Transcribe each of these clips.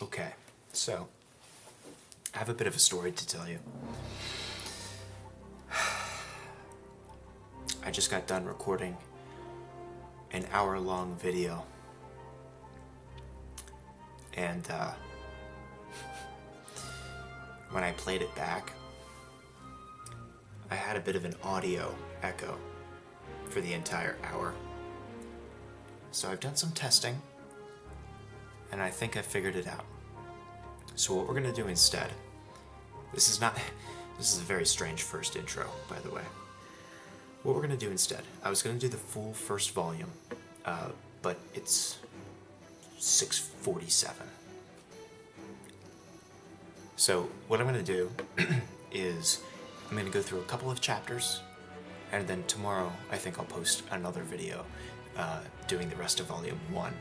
Okay, so I have a bit of a story to tell you. I just got done recording an hour-long video, and when I played it back, I had a bit of an audio echo for the entire hour. So I've done some testing, and I think I figured it out. So what we're gonna do instead, this is a very strange first intro, by the way. What we're gonna do instead, I was gonna do the full first volume, but it's 6:47. So what I'm gonna do is I'm gonna go through a couple of chapters, and then tomorrow I think I'll post another video doing the rest of volume 1.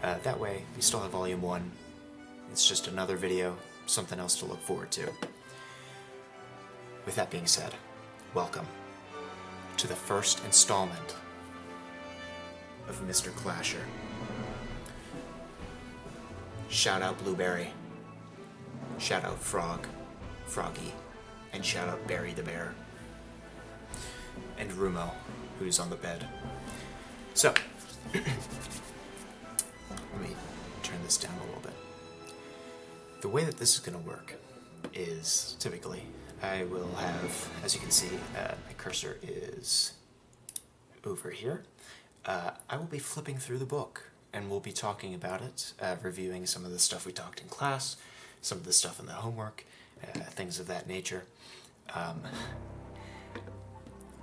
That way we still have volume 1. It's just another video, something else to look forward to. With that being said, welcome to the first installment of Mr. Clasher. Shout out Blueberry, shout out Froggy, and shout out Barry the Bear, and Rumo, who's on the bed. So, let me turn this down a little bit. The way that this is going to work is, typically, I will have, as you can see, my cursor is over here. I will be flipping through the book, and we'll be talking about it, reviewing some of the stuff we talked in class, some of the stuff in the homework, things of that nature.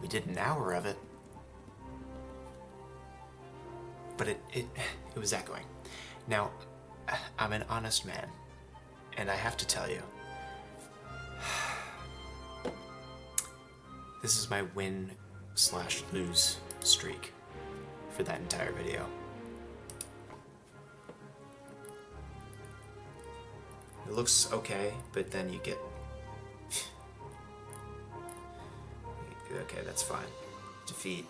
We did an hour of it, but it was echoing. Now, I'm an honest man, and I have to tell you, this is my win/lose streak for that entire video. It looks okay, but then you get... Okay, that's fine. Defeat.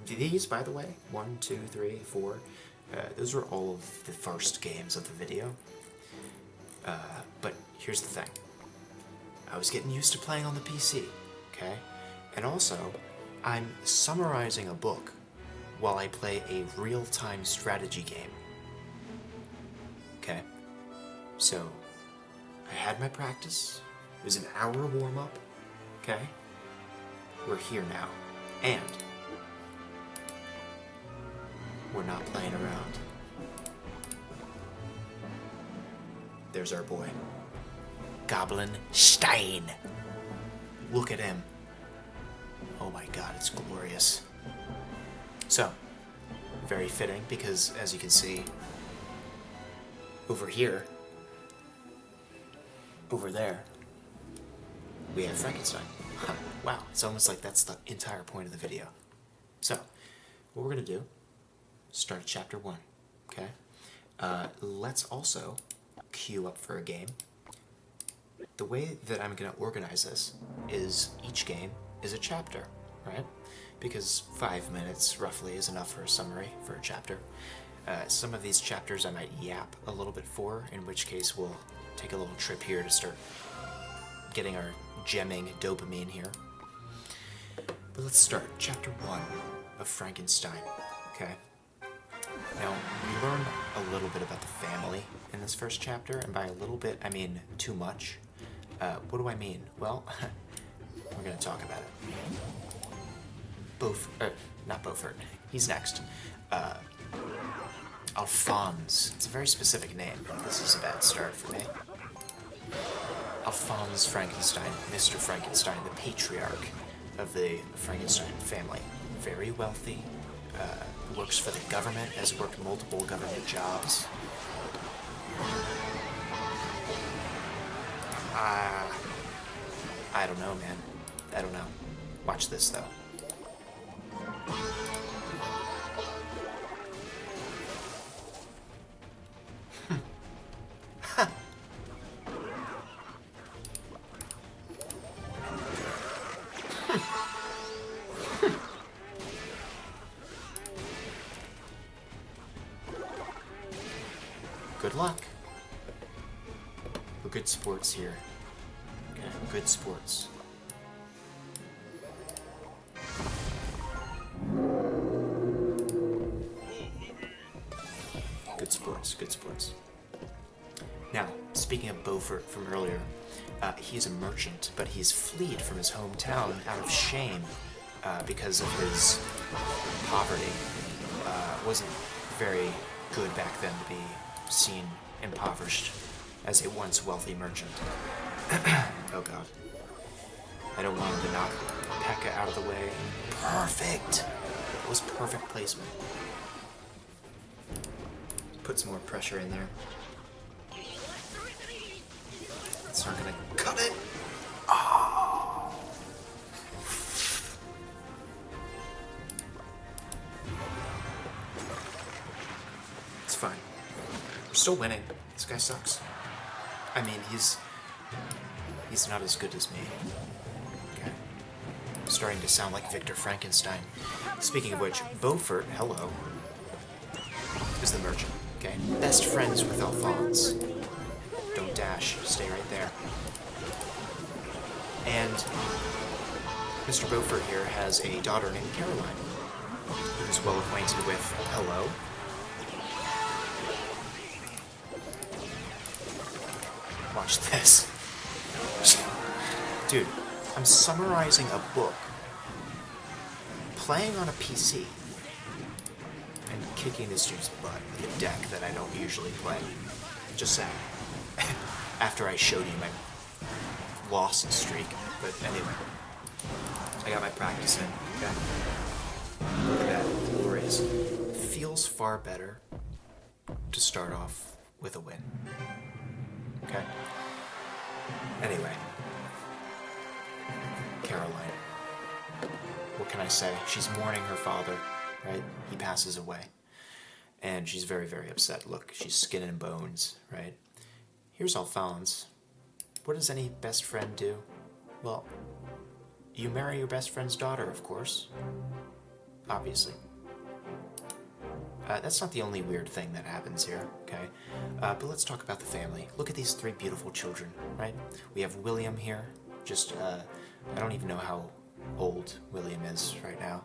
These, by the way, 1, 2, 3, 4, those were all of the first games of the video. But here's the thing. I was getting used to playing on the PC, okay? And also, I'm summarizing a book while I play a real-time strategy game. Okay? So, I had my practice. It was an hour warm-up, okay? We're here now. And we're not playing around. There's our boy. Clashenstein. Look at him. Oh my god, it's glorious. So, very fitting because, as you can see, over here, over there, we have Frankenstein. Huh, wow, it's almost like that's the entire point of the video. So, what we're going to do, start at chapter 1, okay? Let's also queue up for a game. The way that I'm going to organize this is each game is a chapter, right? Because 5 minutes, roughly, is enough for a summary for a chapter. Some of these chapters I might yap a little bit for, in which case we'll take a little trip here to start getting our gemming dopamine here. But let's start. Chapter 1 of Frankenstein, okay? Now, we learn a little bit about the family in this first chapter, and by a little bit, I mean too much. What do I mean? Well, we're going to talk about it. Not Beaufort. He's next. Alphonse. It's a very specific name. This is a bad start for me. Alphonse Frankenstein, Mr. Frankenstein, the patriarch of the Frankenstein family. Very wealthy, works for the government, has worked multiple government jobs. I don't know, man. I don't know. Watch this, though. Good luck. We're good sports here. Okay, good sports. Good sports, good sports. Now, speaking of Beaufort from earlier, he's a merchant, but he's fled from his hometown out of shame because of his poverty. Wasn't very good back then to be seen impoverished as a once wealthy merchant. Oh god. I don't want him to knock Pekka out of the way. Perfect! It was perfect placement. Put some more pressure in there. It's not gonna cut it. Oh. It's fine. We're still winning. This guy sucks. I mean, he's not as good as me. Okay. I'm starting to sound like Victor Frankenstein. Speaking of which, Beaufort, hello, is the merchant. Okay. Best friends with Alphonse. Don't dash. Stay right there. And Mr. Beaufort here has a daughter named Caroline, who's well acquainted with hello. Watch this. Dude, I'm summarizing a book, playing on a PC, and kicking this dude's butt with a deck that I don't usually play. Just saying. After I showed you my loss streak. But anyway, I got my practice in. Okay. Look at that. Glorious. Feels far better to start off with a win. Okay. Anyway. Caroline. What can I say? She's mourning her father, right? He passes away. And she's very, very upset. Look, she's skin and bones, right? Here's Alphonse. What does any best friend do? Well, you marry your best friend's daughter, of course. Obviously. That's not the only weird thing that happens here, okay? But let's talk about the family. Look at these three beautiful children, right? We have William here. Just, I don't even know how old William is right now.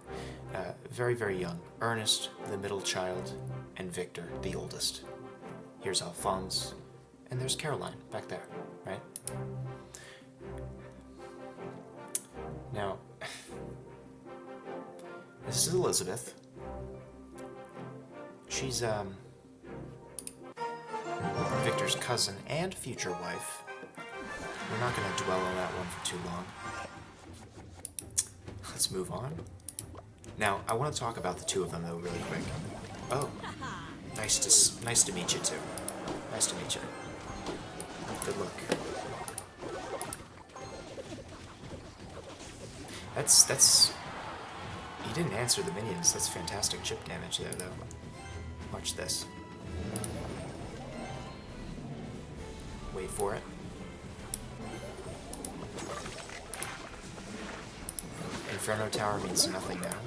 Very, very young. Ernest, the middle child, and Victor, the oldest. Here's Alphonse, and there's Caroline back there, right? Now, this is Elizabeth. She's, Victor's cousin and future wife. We're not going to dwell on that one for too long. Let's move on. Now, I want to talk about the two of them, though, really quick. Oh, nice to meet you, too. Nice to meet you. Good luck. That's... You didn't answer the minions. That's fantastic chip damage there, though. Watch this. Wait for it. Inferno Tower means nothing now.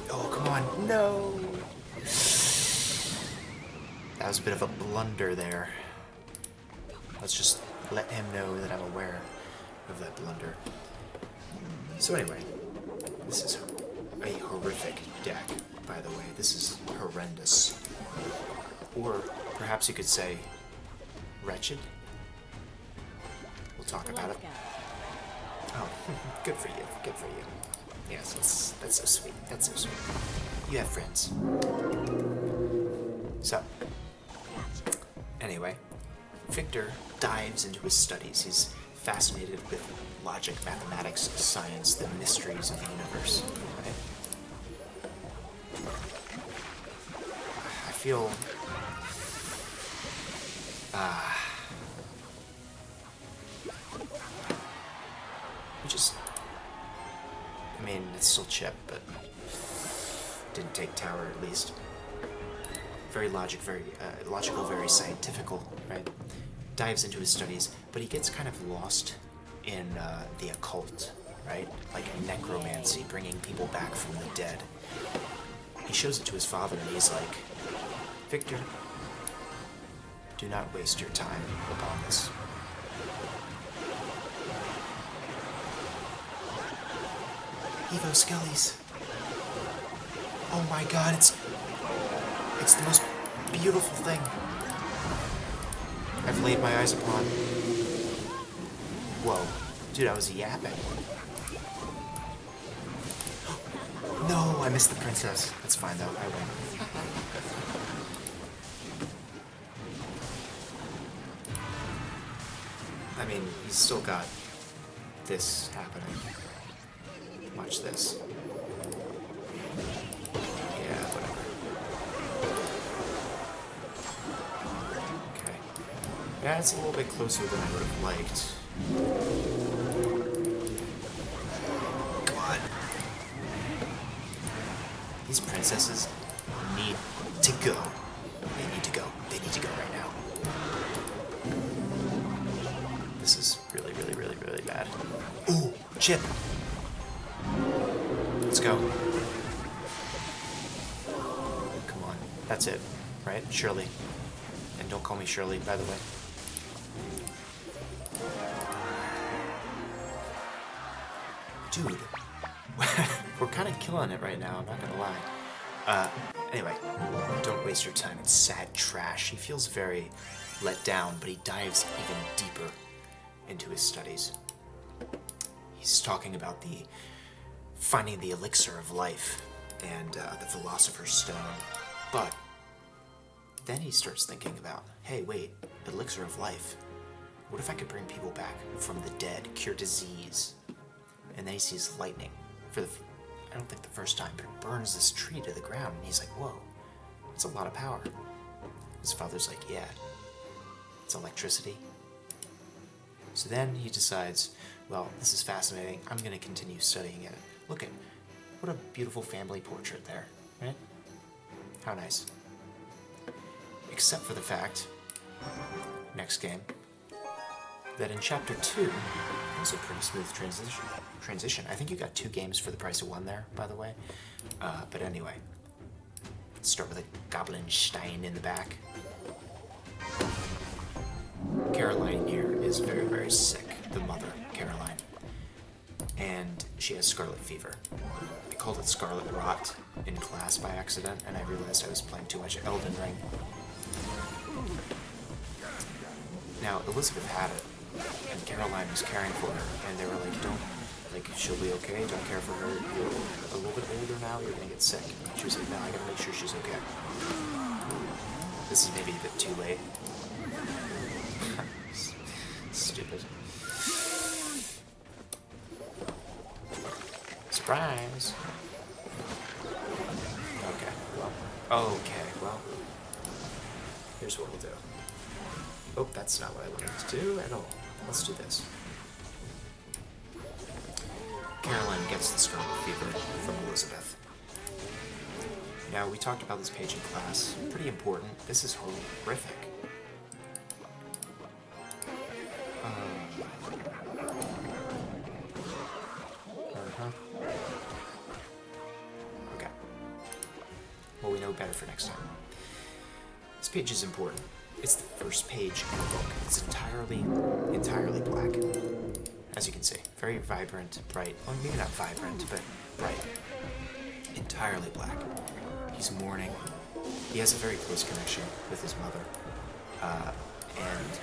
Oh, come on. No! That was a bit of a blunder there. Let's just let him know that I'm aware of that blunder. So anyway, this is a horrific deck, by the way. This is horrendous. Or perhaps you could say wretched. We'll talk about it. Oh, good for you. Good for you. Yes, that's so sweet. That's so sweet. You have friends. So, anyway, Victor dives into his studies. He's fascinated with logic, mathematics, science, the mysteries of the universe. Right? I feel... I mean, it's still chip, but didn't take tower at least. Very logical, very scientifical, right? Dives into his studies, but he gets kind of lost in the occult, right? Like necromancy, bringing people back from the dead. He shows it to his father, and he's like, Victor, Do not waste your time upon this. Evo Skellies. Oh my god, it's the most beautiful thing I've laid my eyes upon. Whoa. Dude, I was yapping. No, I missed the princess. That's fine though, I win. I mean, he's still got this happening. Watch this. Yeah, whatever. Okay. Yeah, it's a little bit closer than I would have liked. Come on. These princesses need to go. They need to go. They need to go right now. This is really, really, really, really bad. Ooh, chip. Let's go. Come on. That's it, right? Shirley. And don't call me Shirley, by the way. Dude. We're kind of killing it right now, I'm not gonna lie. Anyway, don't waste your time. It's sad trash. He feels very let down, but he dives even deeper into his studies. He's talking about finding the elixir of life and the philosopher's stone. But then he starts thinking about, hey, wait, elixir of life. What if I could bring people back from the dead, cure disease? And then he sees lightning for I don't think the first time, but it burns this tree to the ground. And he's like, whoa, that's a lot of power. His father's like, yeah, it's electricity. So then he decides, well, this is fascinating. I'm going to continue studying it. Look at what a beautiful family portrait there, right? How nice. Except for the fact, next game, that in Chapter 2, it was a pretty smooth transition. I think you got 2 games for the price of 1 there, by the way. But anyway, let's start with a Goblinstein in the back. Caroline here is very, very sick, the mother, Caroline. And she has scarlet fever. I called it scarlet rot in class by accident, and I realized I was playing too much Elden Ring. Now, Elizabeth had it, and Caroline was caring for her, and they were like, she'll be okay, don't care for her, you're a little bit older now, you're gonna get sick. She was like, no, I gotta make sure she's okay. This is maybe a bit too late. Stupid. Surprise! Okay, well, here's what we'll do. Oh, that's not what I wanted to do at all. Let's do this. Caroline gets the scarlet fever from Elizabeth. Now, we talked about this page in class. Pretty important. This is horrific. Okay. Well, we know better for next time. This page is important. It's the first page in the book. It's entirely black. As you can see, very vibrant, bright. Well, maybe not vibrant, but bright. Entirely black. He's mourning. He has a very close connection with his mother. And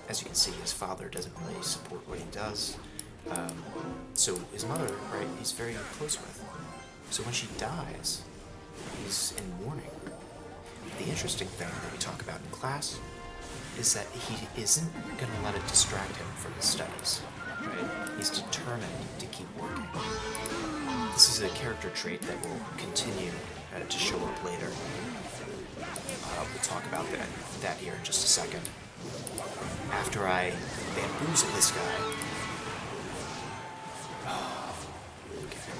as you can see, his father doesn't really support what he does. So his mother, right, he's very close with. So when she dies, he's in mourning. The interesting thing that we talk about in class is that he isn't going to let it distract him from his studies, right? He's determined to keep working. This is a character trait that will continue to show up later. We'll talk about that here in just a second. After I bamboozle this guy... Okay.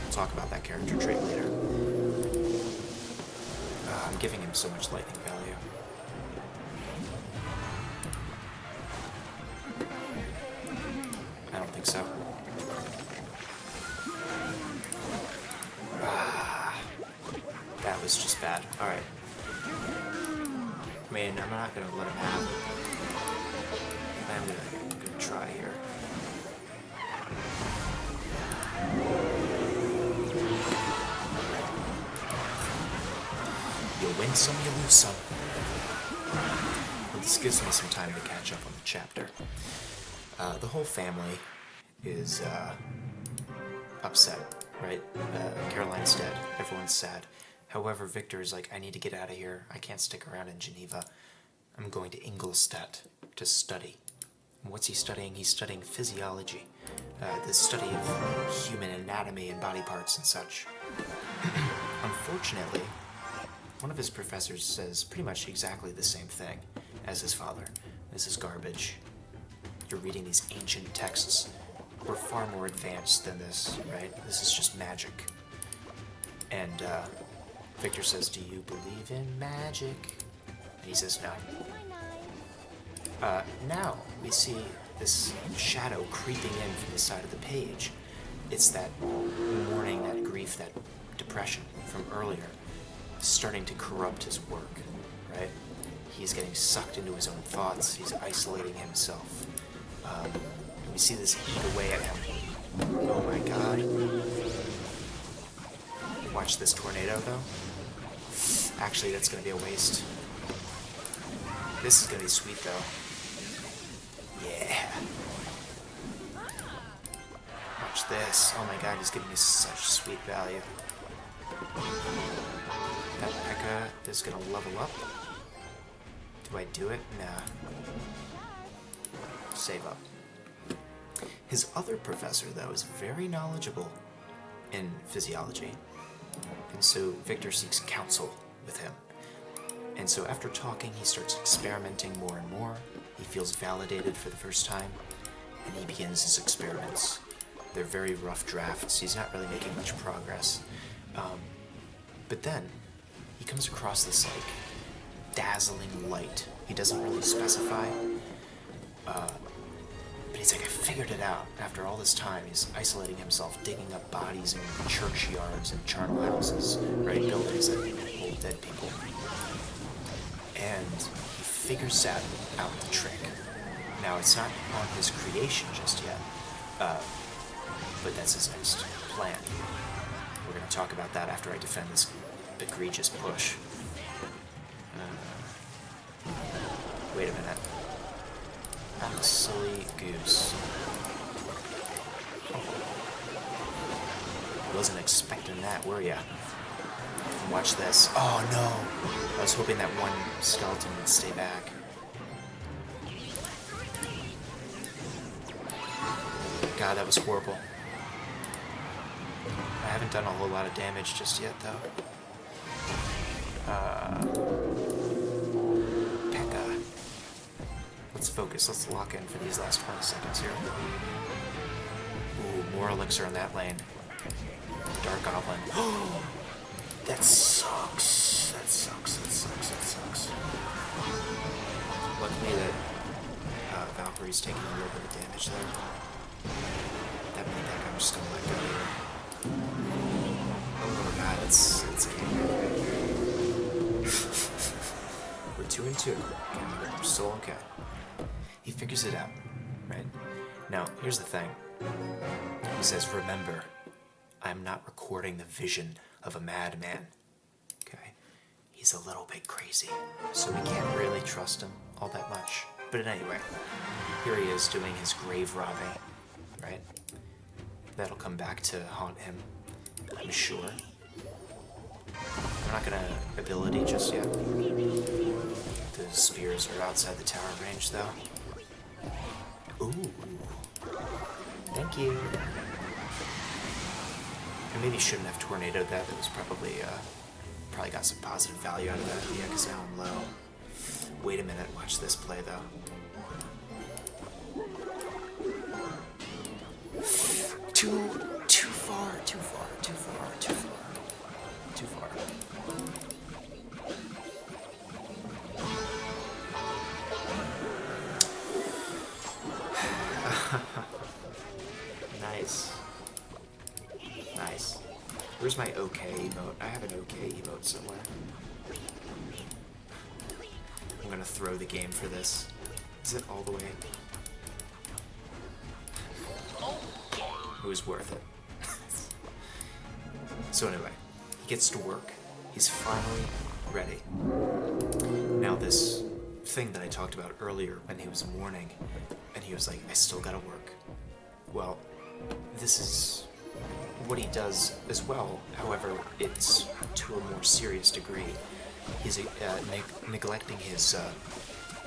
We'll talk about that character trait later. I'm giving him so much lightning value. I don't think so. That was just bad. Alright. I mean, I'm not gonna let him have it. I'm gonna try here. You win some, you lose some. Well, this gives me some time to catch up on the chapter. The whole family is upset, right? Caroline's dead. Everyone's sad. However, Victor is like, I need to get out of here. I can't stick around in Geneva. I'm going to Ingolstadt to study. And what's he studying? He's studying physiology, the study of human anatomy and body parts and such. Unfortunately, one of his professors says pretty much exactly the same thing as his father. This is garbage. You're reading these ancient texts. We're far more advanced than this, right? This is just magic. And Victor says, do you believe in magic? And he says no. Now we see this shadow creeping in from the side of the page. It's that mourning, that grief, that depression from earlier starting to corrupt his work, right? He's getting sucked into his own thoughts. He's isolating himself. And we see this eat away at him. Oh my god. Watch this tornado, though. Actually, that's going to be a waste. This is going to be sweet, though. Yeah. Watch this. Oh my god, he's giving me such sweet value. That P.E.K.K.A. is going to level up. Do I do it? Nah. Save up. His other professor, though, is very knowledgeable in physiology. And so Victor seeks counsel with him. And so after talking, he starts experimenting more and more. He feels validated for the first time, and he begins his experiments. They're very rough drafts. He's not really making much progress. But then he comes across this like dazzling light. He doesn't really specify, but he's like, I figured it out. After all this time, he's isolating himself, digging up bodies in churchyards and charnel houses, right? Buildings that hold dead people. And he figures out the trick. Now, it's not on his creation just yet, but that's his next plan. We're going to talk about that after I defend this egregious push. Wait a minute. I'm a silly goose. Wasn't expecting that, were ya? Watch this. Oh no! I was hoping that one skeleton would stay back. God, that was horrible. I haven't done a whole lot of damage just yet, though. P.E.K.K.A. Let's focus. Let's lock in for these last 20 seconds here. Ooh, more elixir in that lane. Dark Goblin. That sucks. That sucks. That sucks. That sucks. Luckily that Valkyrie's taking a little bit of damage there. That mini deck, I'm just gonna let go here. Oh god, it's We're 2 and 2. Okay, we're still okay. He figures it out, right? Now, here's the thing. He says, remember, I'm not recording the vision of a madman. Okay? He's a little bit crazy, so we can't really trust him all that much. But anyway, here he is doing his grave robbing, right? That'll come back to haunt him, I'm sure. I'm not gonna ability just yet. The spears are outside the tower range, though. Ooh. Thank you. I maybe shouldn't have tornadoed that. That was probably got some positive value out of that. Yeah, because now I'm low. Wait a minute. Watch this play, though. Too far. Nice. Where's my okay emote? I have an okay emote somewhere. I'm gonna throw the game for this. Is it all the way? It was worth it. So anyway, he gets to work. He's finally ready. Now this thing that I talked about earlier when he was mourning, and he was like, I still gotta work. Well, this is what he does as well. However, it's to a more serious degree. He's neglecting his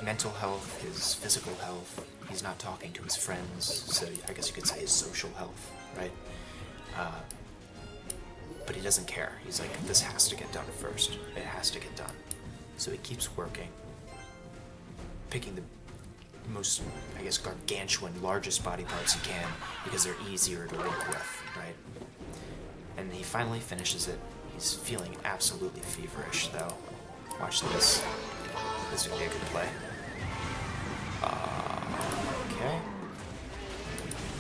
mental health, his physical health. He's not talking to his friends, so I guess you could say his social health, right? But he doesn't care. He's like, this has to get done first. It has to get done. So he keeps working, picking the most, I guess, gargantuan, largest body parts he can, because they're easier to work with, right? And he finally finishes it. He's feeling absolutely feverish, though. Watch this. This would be a good play. Okay.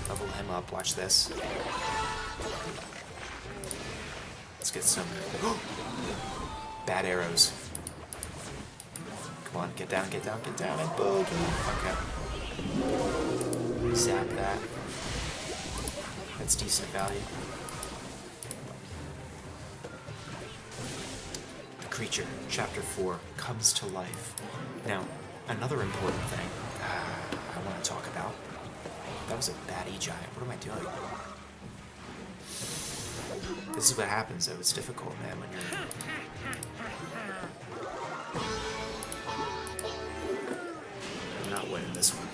Level him up. Watch this. Let's get some bad arrows. Come on, get down, get down, get down, and boogie. Okay. Zap that. That's decent value. The creature, Chapter 4, comes to life. Now, another important thing I want to talk about. That was a bad E-Giant. What am I doing? This is what happens, though. It's difficult, man, when you're... I'm not winning this one.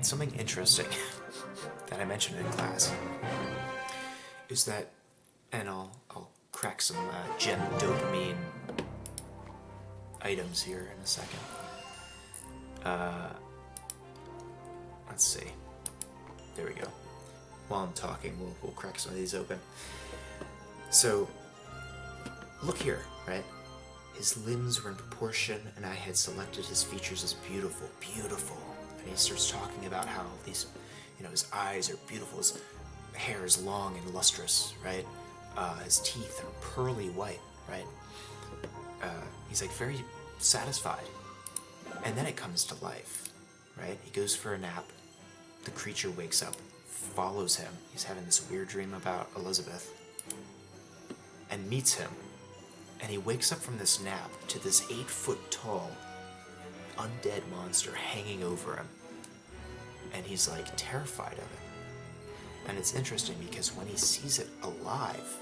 Something interesting that I mentioned in class is that, and I'll crack some gem dopamine items here in a second. Let's see. There we go. While I'm talking, we'll crack some of these open. So, look here, right? His limbs were in proportion, and I had selected his features as beautiful, beautiful. And he starts talking about how these, his eyes are beautiful, his hair is long and lustrous, right? His teeth are pearly white, right? He's like very satisfied. And then it comes to life, right? He goes for a nap. The creature wakes up, follows him. He's having this weird dream about Elizabeth, and meets him. And he wakes up from this nap to this 8-foot-tall undead monster hanging over him, and he's like terrified of it. And it's interesting because when he sees it alive,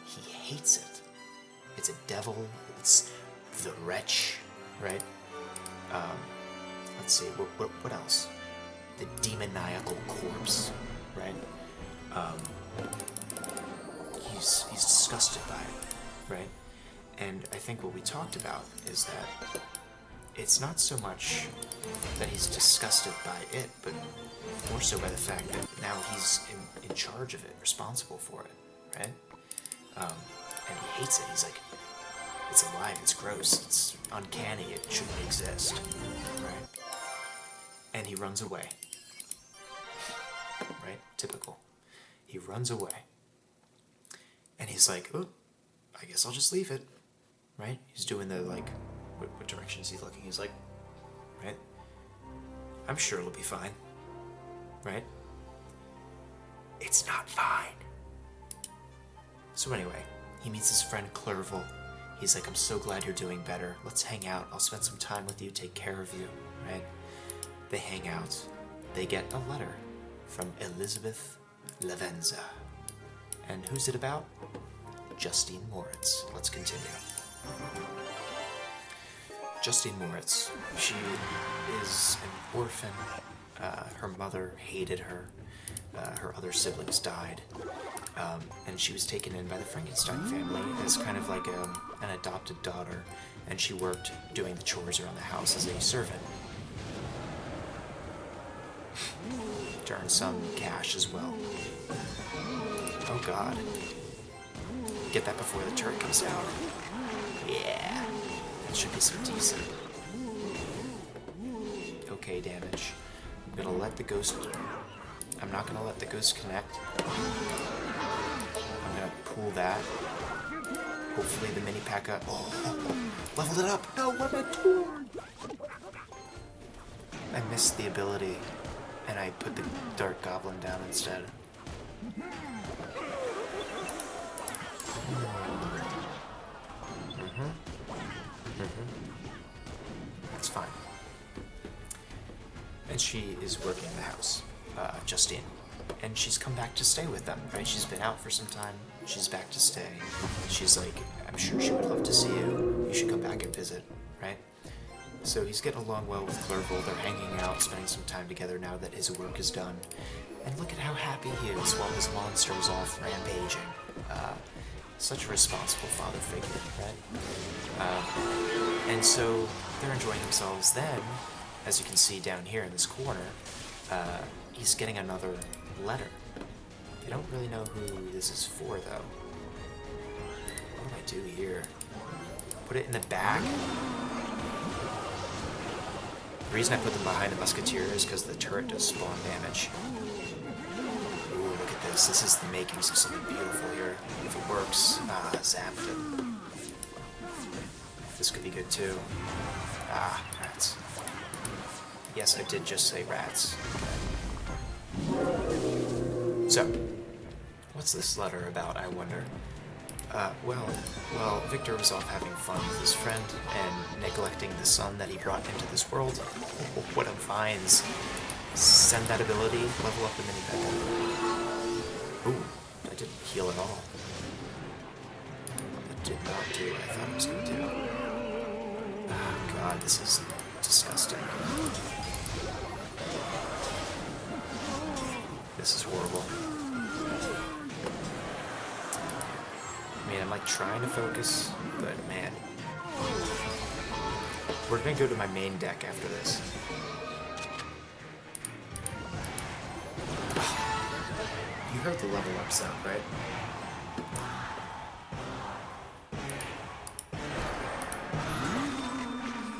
he hates it. It's a devil. It's the wretch, right? Let's see, what else? The demoniacal corpse, right? He's disgusted by it, right? And I think what we talked about is that it's not so much that he's disgusted by it, but more so by the fact that now he's in charge of it, responsible for it, right? And he hates it. He's like, it's alive, it's gross, it's uncanny, it shouldn't exist, right? And he runs away, right? Typical. He runs away. And he's like, oh, I guess I'll just leave it, right? He's doing the, like, what direction is he looking? He's like, right? I'm sure it'll be fine, right? It's not fine. So anyway, he meets his friend Clerval. He's like, I'm so glad you're doing better. Let's hang out. I'll spend some time with you, take care of you, right? They hang out. They get a letter from Elizabeth Lavenza. And who's it about? Justine Moritz. Let's continue. Justine Moritz. She is an orphan. Her mother hated her. Her other siblings died. And she was taken in by the Frankenstein family as kind of like an adopted daughter. And she worked doing the chores around the house as a servant. To earn some cash as well. Oh God. Get that before the turret comes down. Yeah. That should be some decent. Okay, damage. I'm gonna let the ghost... I'm not gonna let the ghost connect. I'm gonna pull that. Hopefully the mini P.E.K.K.A... Oh, leveled it up! No, what am I doing? I missed the ability, and I put the Dark Goblin down instead. That's fine. And she is working in the house, Justine. And she's come back to stay with them, right? She's been out for some time. She's back to stay. She's like, I'm sure she would love to see you. You should come back and visit, right? So he's getting along well with Clerval. They're hanging out, spending some time together now that his work is done. And look at how happy he is while his monster is off rampaging. Such a responsible father figure, right? And so they're enjoying themselves. Then, as you can see down here in this corner, he's getting another letter. They don't really know who this is for, though. What do I do here? Put it in the back? The reason I put them behind the musketeer is because the turret does spawn damage. Ooh, look at this. This is the makings of something beautiful here. If it works, zapped it. This could be good too. Ah, rats. Yes, I did just say rats. Okay. So, what's this letter about, I wonder? Well, Victor was off having fun with his friend and neglecting the son that he brought into this world. What a vines. Send that ability, level up the mini P.E.K.K.A. Ooh, I didn't heal at all. It did not do what I thought it was going to do. Oh god, this is disgusting. This is horrible. I mean, I'm like trying to focus, but man. We're gonna go to my main deck after this. You heard the level up sound, right?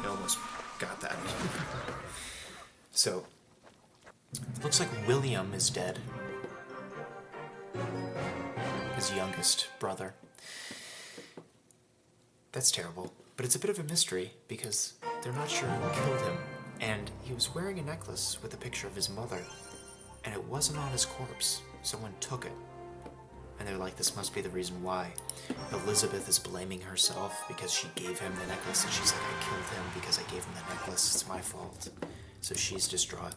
I almost got that. So, looks like William is dead. His youngest brother. That's terrible, but it's a bit of a mystery because they're not sure who killed him, and he was wearing a necklace with a picture of his mother, and it wasn't on his corpse. Someone took it, and they're like, this must be the reason why. Elizabeth is blaming herself because she gave him the necklace, and she's like, I killed him because I gave him the necklace, it's my fault. So she's distraught,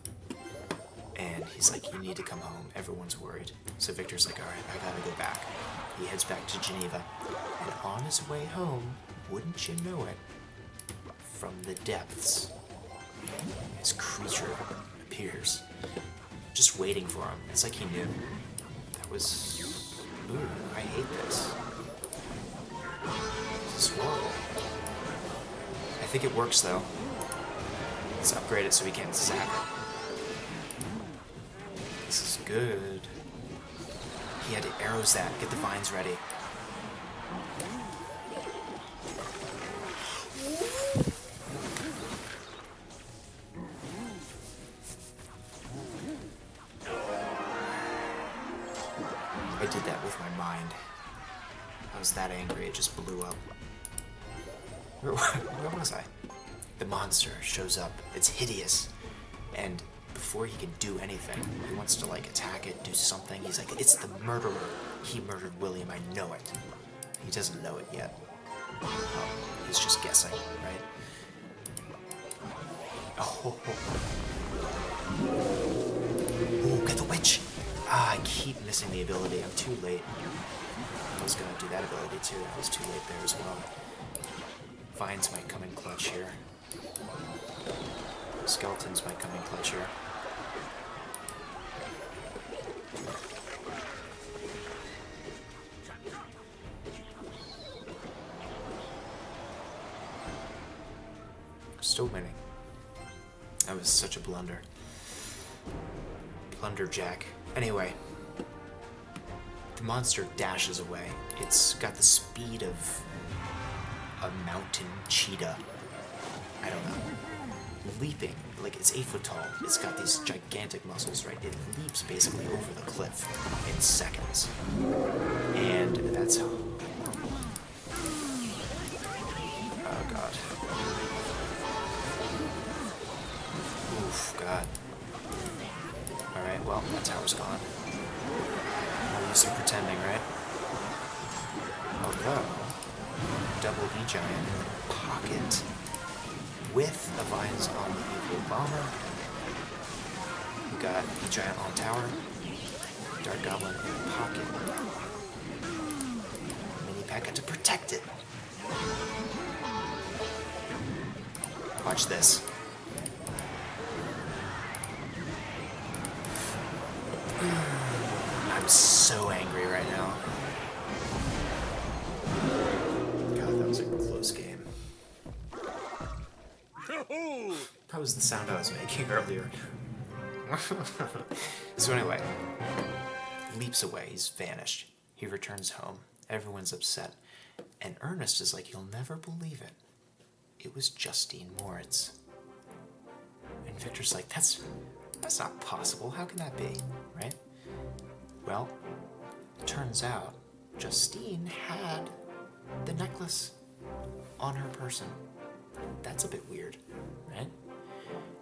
and he's like, you need to come home, everyone's worried. So Victor's like, alright, I gotta go back. He heads back to Geneva, and on his way home, wouldn't you know it, from the depths, his creature appears, just waiting for him. It's like he knew. That was... Ooh, I hate this. This is horrible. I think it works, though. Let's upgrade it so we can't zap it. This is good. He had to arrows that. Get the vines ready. I did that with my mind. I was that angry, it just blew up. Where was I? The monster shows up. It's hideous. And before he can do anything, he wants to like attack it, do something. He's like, it's the murderer. He murdered William, I know it. He doesn't know it yet. He's just guessing, right? Oh, get the witch! Ah, I keep missing the ability. I'm too late. I was gonna do that ability too. I was too late there as well. Vines might come in clutch here. Skeletons might come in clutch here. Still winning. That was such a blunder. Blunderjack. Anyway, the monster dashes away. It's got the speed of a mountain cheetah. I don't know. Leaping, like it's 8 foot tall. It's got these gigantic muscles, right? It leaps basically over the cliff in seconds. And that's... Oh, God. Oof, God. Alright, well, that tower's gone. No use in pretending, right? Although, double E-Giant in the pocket with the vines on the evil bomber. We got E-Giant on tower. Dark Goblin in the pocket. Mini P.E.K.K.A to protect it. Watch this. I'm so angry right now. God, that was a close game. That was the sound I was making earlier. So anyway, leaps away. He's vanished. He returns home. Everyone's upset. And Ernest is like, you'll never believe it. It was Justine Moritz. And Victor's like, that's not possible. How can that be? Right? Well, turns out Justine had the necklace on her person. That's a bit weird, right?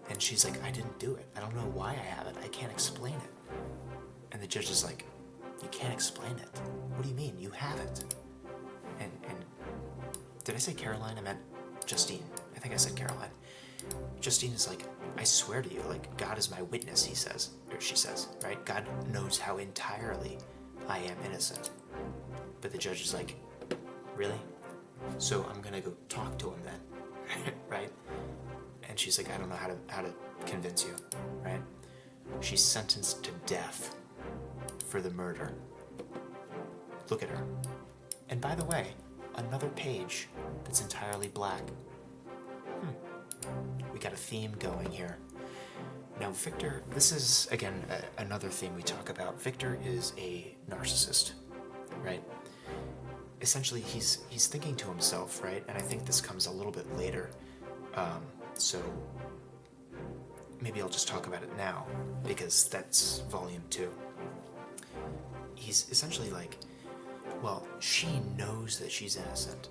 And she's like, I didn't do it. I don't know why I have it. I can't explain it. And the judge is like, you can't explain it. What do you mean? You have it. And did I say Caroline? I meant Justine. I think I said Caroline. Justine is like, I swear to you, like, God is my witness, he says, or she says, right? God knows how entirely I am innocent. But the judge is like, really? So I'm gonna go talk to him then, right? And she's like, I don't know how to convince you, right? She's sentenced to death for the murder. Look at her. And by the way, another page that's entirely black. We got a theme going here. Now Victor, this is, again, another thing we talk about. Victor is a narcissist, right? Essentially, he's thinking to himself, right? And I think this comes a little bit later. So maybe I'll just talk about it now, because that's volume 2. He's essentially like, well, she knows that she's innocent.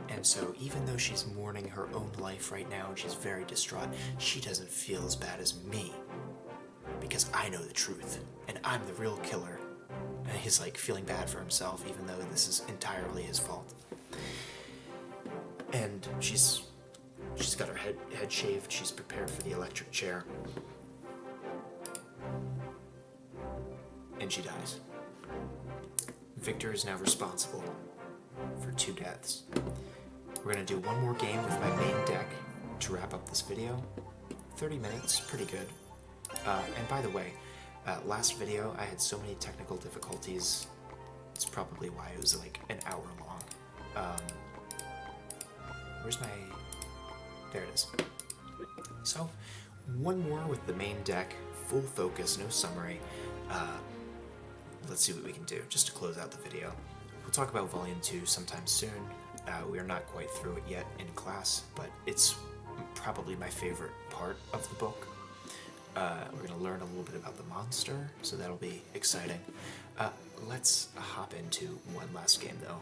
And so even though she's mourning her own life right now and she's very distraught, she doesn't feel as bad as me. Because I know the truth, and I'm the real killer. And he's like feeling bad for himself, even though this is entirely his fault. And she's got her head shaved, she's prepared for the electric chair. And she dies. Victor is now responsible for 2 deaths. We're gonna do one more game with my main deck to wrap up this video. 30 minutes, pretty good. And by the way, last video I had so many technical difficulties. It's probably why it was like an hour long. Where's my... There it is. So, one more with the main deck, full focus, no summary. Let's see what we can do, just to close out the video. We'll talk about Volume 2 sometime soon. We are not quite through it yet in class, but it's probably my favorite part of the book. We're going to learn a little bit about the monster, so that'll be exciting. Let's hop into one last game, though,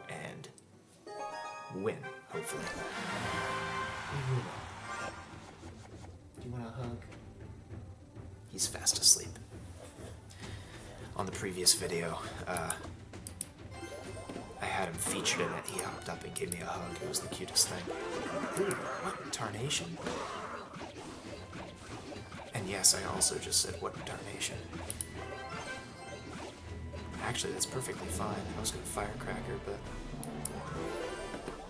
and win, hopefully. Do you want a hug? He's fast asleep. On the previous video, I had him featured in it. He hopped up and gave me a hug. It was the cutest thing. Ooh, what tarnation? And yes, I also just said, what tarnation? Actually, that's perfectly fine. I was going to firecracker, but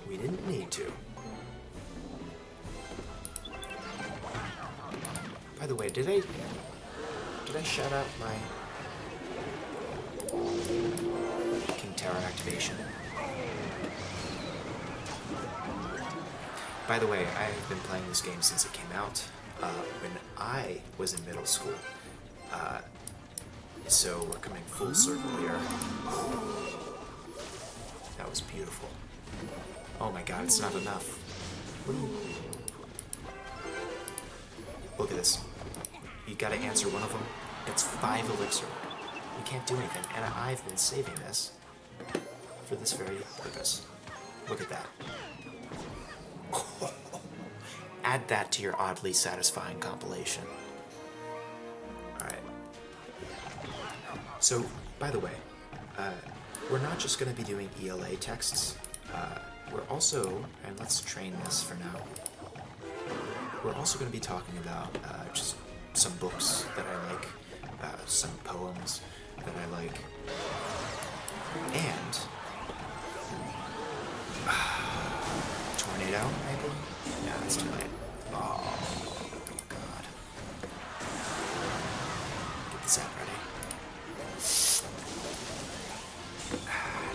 we didn't need to. By the way, did I shout out my King Tower activation? By the way, I have been playing this game since it came out. When I was in middle school, So we're coming full circle here. That was beautiful. Oh my god, it's not enough. What do you... Look at this. You gotta answer one of them. It's 5 elixir. You can't do anything, and I've been saving this for this very purpose. Look at that. Add that to your oddly satisfying compilation. Alright. So, by the way, we're not just going to be doing ELA texts. We're also, and let's train this for now, we're also going to be talking about just some books that I like, some poems that I like, and tornado, maybe? Yeah, it's too late. Oh, God. Get the zap ready.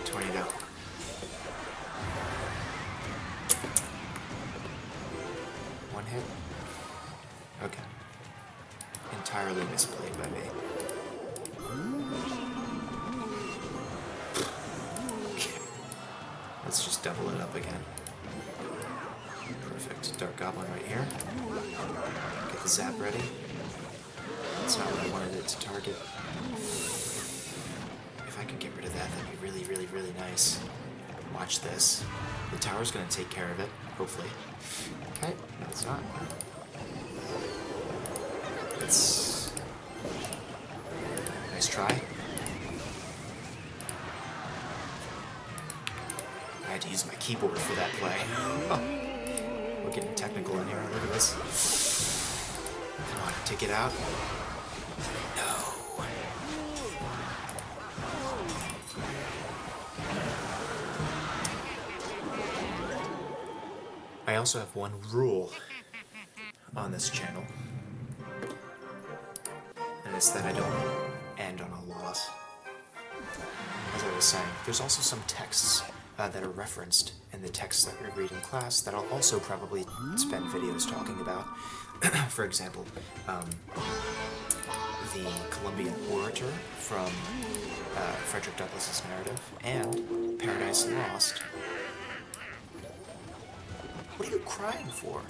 Tornado. One hit? Okay. Entirely misplayed by me. Let's just double it up again. Perfect. Dark Goblin right here. Get the zap ready. That's not what I wanted it to target. If I could get rid of that, that'd be really, really, really nice. Watch this. The tower's gonna take care of it, hopefully. Okay, no it's not. It's... Nice try. I had to use my keyboard for that play. We're getting technical in here, look at this. Come on, take it out. No. I also have one rule on this channel, and it's that I don't end on a loss. As I was saying, there's also some texts that are referenced in the texts that we read in class that I'll also probably spend videos talking about. For example, the Columbian Orator from Frederick Douglass's narrative, and Paradise Lost. What are you crying for?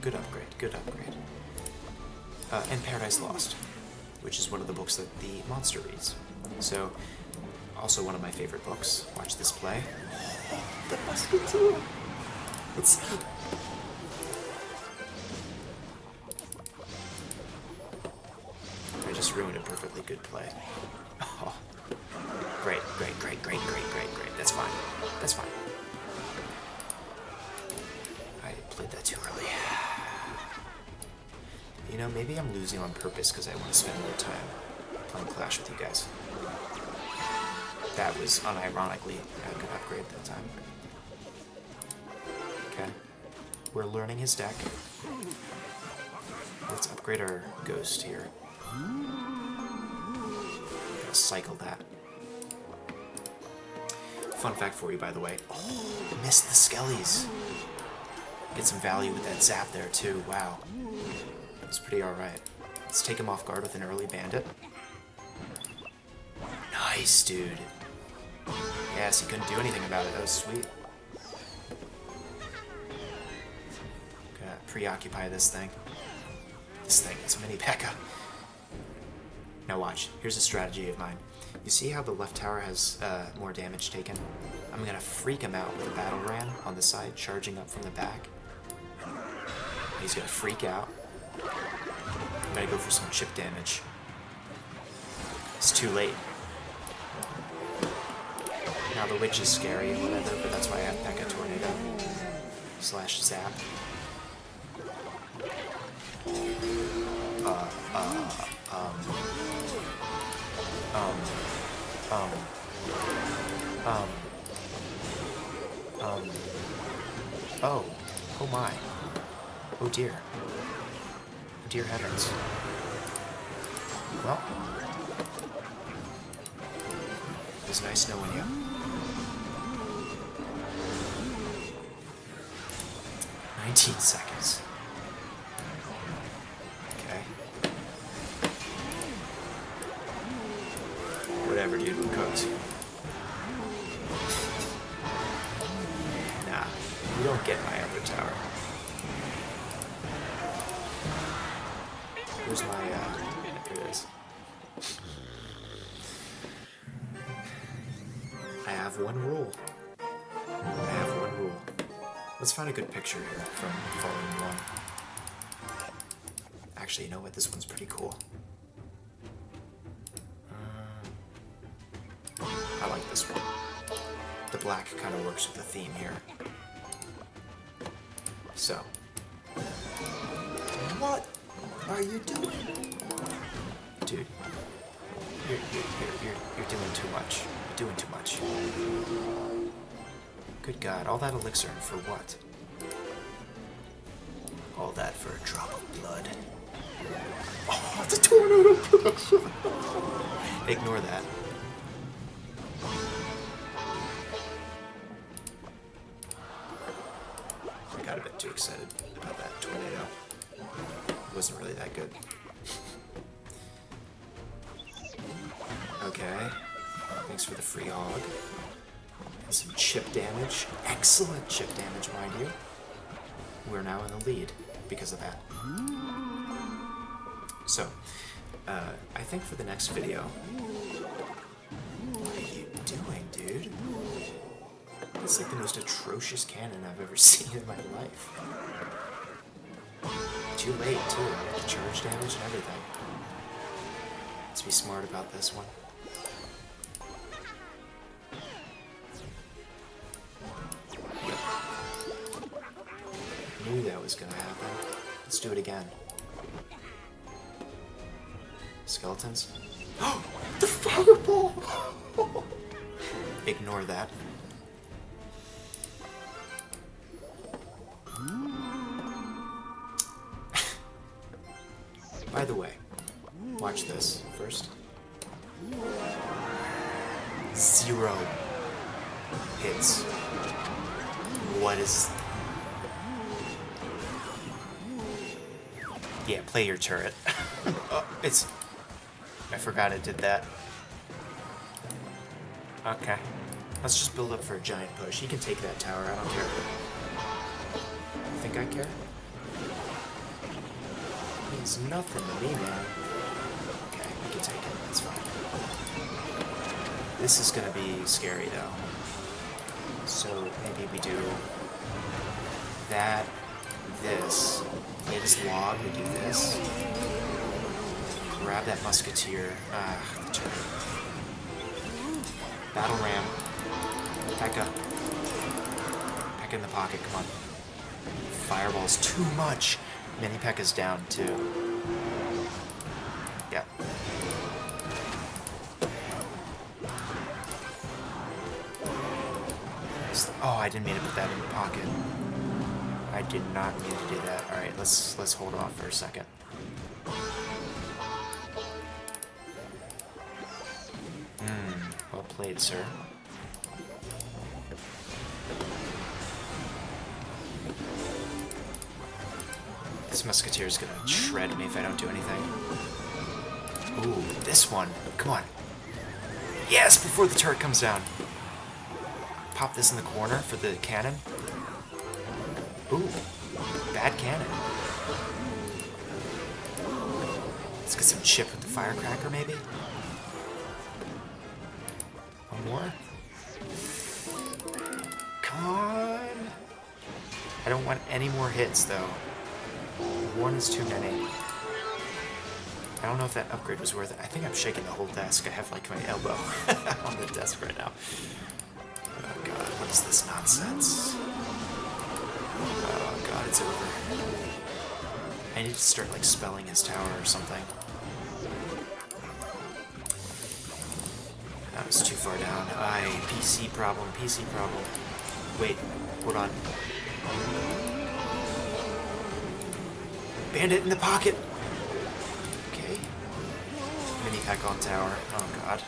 Good upgrade, good upgrade. And Paradise Lost, which is one of the books that the monster reads. So, also one of my favorite books. Watch this play. The musketeer! Let's see. I just ruined a perfectly good play. Oh. Great, great, great, great, great, great, great. That's fine. That's fine. I played that too early. You know, maybe I'm losing on purpose because I want to spend more time playing Clash with you guys. That was unironically a good upgrade that time. Okay. We're learning his deck. Let's upgrade our ghost here. Gotta cycle that. Fun fact for you, by the way. Oh, missed the skellies. Get some value with that zap there, too. Wow. That was pretty alright. Let's take him off guard with an early bandit. Nice, dude. Yes, he couldn't do anything about it. That was sweet. Gonna preoccupy this thing. This thing is a mini P.E.K.K.A. Now watch. Here's a strategy of mine. You see how the left tower has more damage taken? I'm gonna freak him out with a battle ram on the side, charging up from the back. He's gonna freak out. I'm gonna go for some chip damage. It's too late. Now the witch is scary and whatever, but that's why I have P.E.K.K.A. Tornado / Zap. Oh my. Oh dear. Oh dear heavens. Well, it was nice knowing you. .19 seconds. whatever, dude. We're cooked. Nah, you don't get my other tower. Where's my, there it is. I have one rule. I have one rule. Let's find a good picture here from Volume 1. Actually, you know what? This one's pretty cool. I like this one. The black kind of works with the theme here. So. What are you doing? Dude. You're doing too much. You're doing too much. Good God, all that elixir and for what? All that for a drop of blood. Oh, it's a tornado connection! Ignore that. I got a bit too excited about that tornado. It wasn't really that good. Okay. Thanks for the free hog. And some chip damage. Excellent chip damage, mind you. We're now in the lead because of that. So, I think for the next video... What are you doing, dude? It's like the most atrocious cannon I've ever seen in my life. Too late, too. I got the charge damage and everything. Let's be smart about this one. Knew that was gonna happen. Let's do it again. Skeletons? Oh! The fireball! Ignore that. By the way, watch this first. 0 hits. What is... Yeah, play your turret. Oh, it's... I forgot it did that. Okay. Let's just build up for a giant push. He can take that tower, I don't care. You think I care? Means nothing to me, man. Okay, we can take it, that's fine. This is gonna be scary, though. So, maybe we do... that, this... Play this log, we do this. Grab that musketeer. The turret. Battle ram. Pekka. Pekka in the pocket, come on. Fireball's too much. Mini Pekka's down, too. Yep. Oh, I didn't mean to put that in the pocket. I did not mean to do that. Alright, let's hold off for a second. Well played, sir. This musketeer is gonna shred me if I don't do anything. Ooh, this one. Come on. Yes, before the turret comes down. Pop this in the corner for the cannon. Ooh, bad cannon. Let's get some chip with the firecracker, maybe? One more? Come on! I don't want any more hits, though. One is too many. I don't know if that upgrade was worth it. I think I'm shaking the whole desk. I have, like, my elbow on the desk right now. Oh, God, what is this nonsense? Oh God, it's over. I need to start like spelling his tower or something. That was too far down. PC problem, PC problem. Wait, hold on. Bandit in the pocket! Okay. Mini pack on tower. Oh God.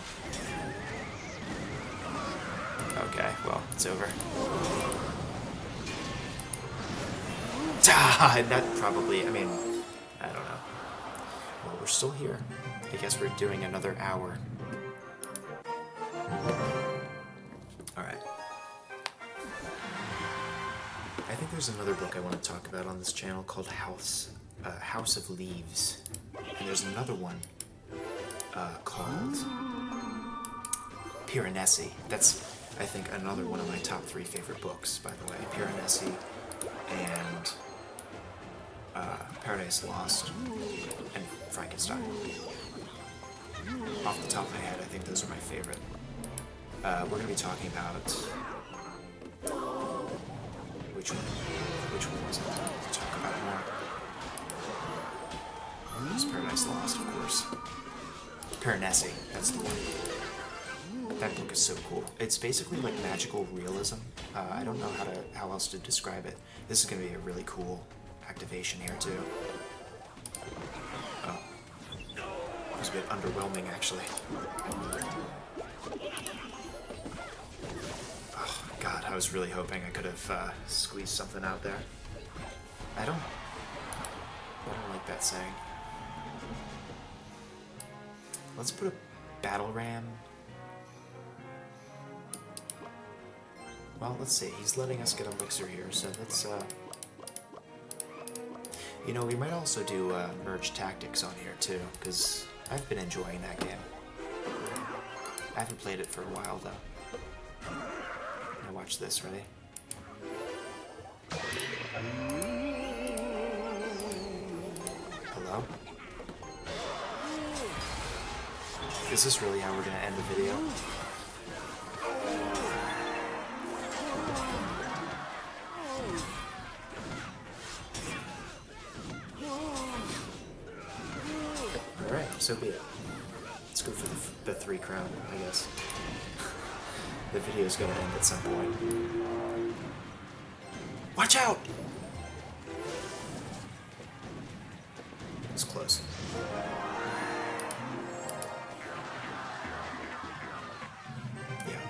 Okay, well, it's over. That probably, I mean, I don't know. Well, we're still here. I guess we're doing another hour. Alright. I think there's another book I want to talk about on this channel called House of Leaves. And there's another one called Piranesi. That's, I think, another one of my top 3 favorite books, by the way. Piranesi and Paradise Lost and Frankenstein. Off the top of my head, I think those are my favorite. We're going to be talking about... Which one was it? To talk about more. It's Paradise Lost, of course. Piranesi, that's the one. That book is so cool. It's basically like magical realism. I don't know how else to describe it. This is going to be a really cool activation here too. Oh. It was a bit underwhelming, actually. Oh, God, I was really hoping I could have squeezed something out there. I don't like that saying. Let's put a battle ram. Well, let's see. He's letting us get an elixir here, so let's, you know, we might also do merge tactics on here too, because I've been enjoying that game. I haven't played it for a while though. Now watch this, ready? Hello? Is this really how we're gonna end the video? Alright, so be it. Let's go for the 3 crown, I guess. The video's gonna end at some point. Watch out! It's close. Yeah.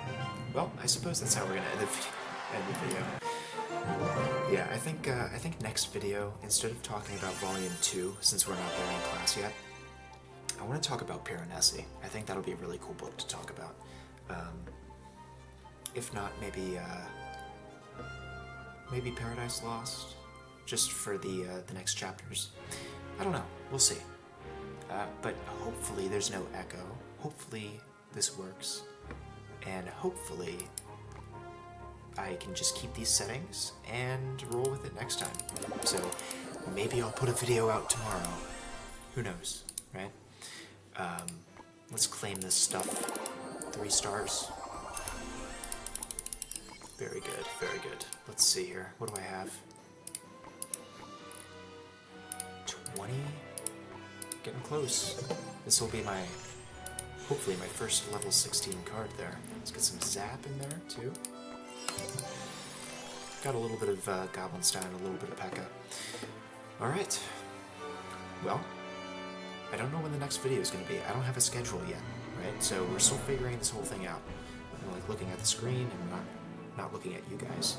Well, I suppose that's how we're gonna end the video. Yeah, I think next video, instead of talking about Volume 2, since we're not there in class yet, I want to talk about Piranesi. I think that'll be a really cool book to talk about. If not, maybe Paradise Lost, just for the next chapters. I don't know. We'll see. But hopefully there's no echo. Hopefully this works, and hopefully I can just keep these settings and roll with it next time. So maybe I'll put a video out tomorrow. Who knows, right? Let's claim this stuff. 3 stars. Very good, very good. Let's see here. What do I have? 20? Getting close. This will be hopefully my first level 16 card there. Let's get some zap in there, too. Got a little bit of Goblinstein, a little bit of P.E.K.K.A. Alright. Well, I don't know when the next video is going to be. I don't have a schedule yet, right? So we're still figuring this whole thing out. I'm like looking at the screen and not looking at you guys.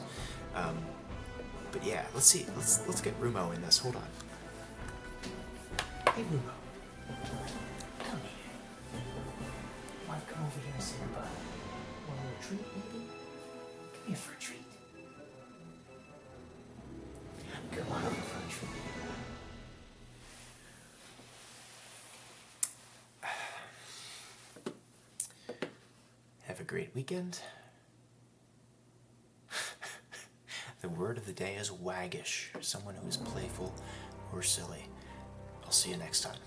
But yeah, let's see. Let's get Rumo in this. Hold on. Hey Rumo. Come here. Want to come over here and say goodbye? Want a little treat, maybe? Come here for a treat. Come on over for a treat. Have a great weekend. The word of the day is waggish, someone who is playful or silly. I'll see you next time.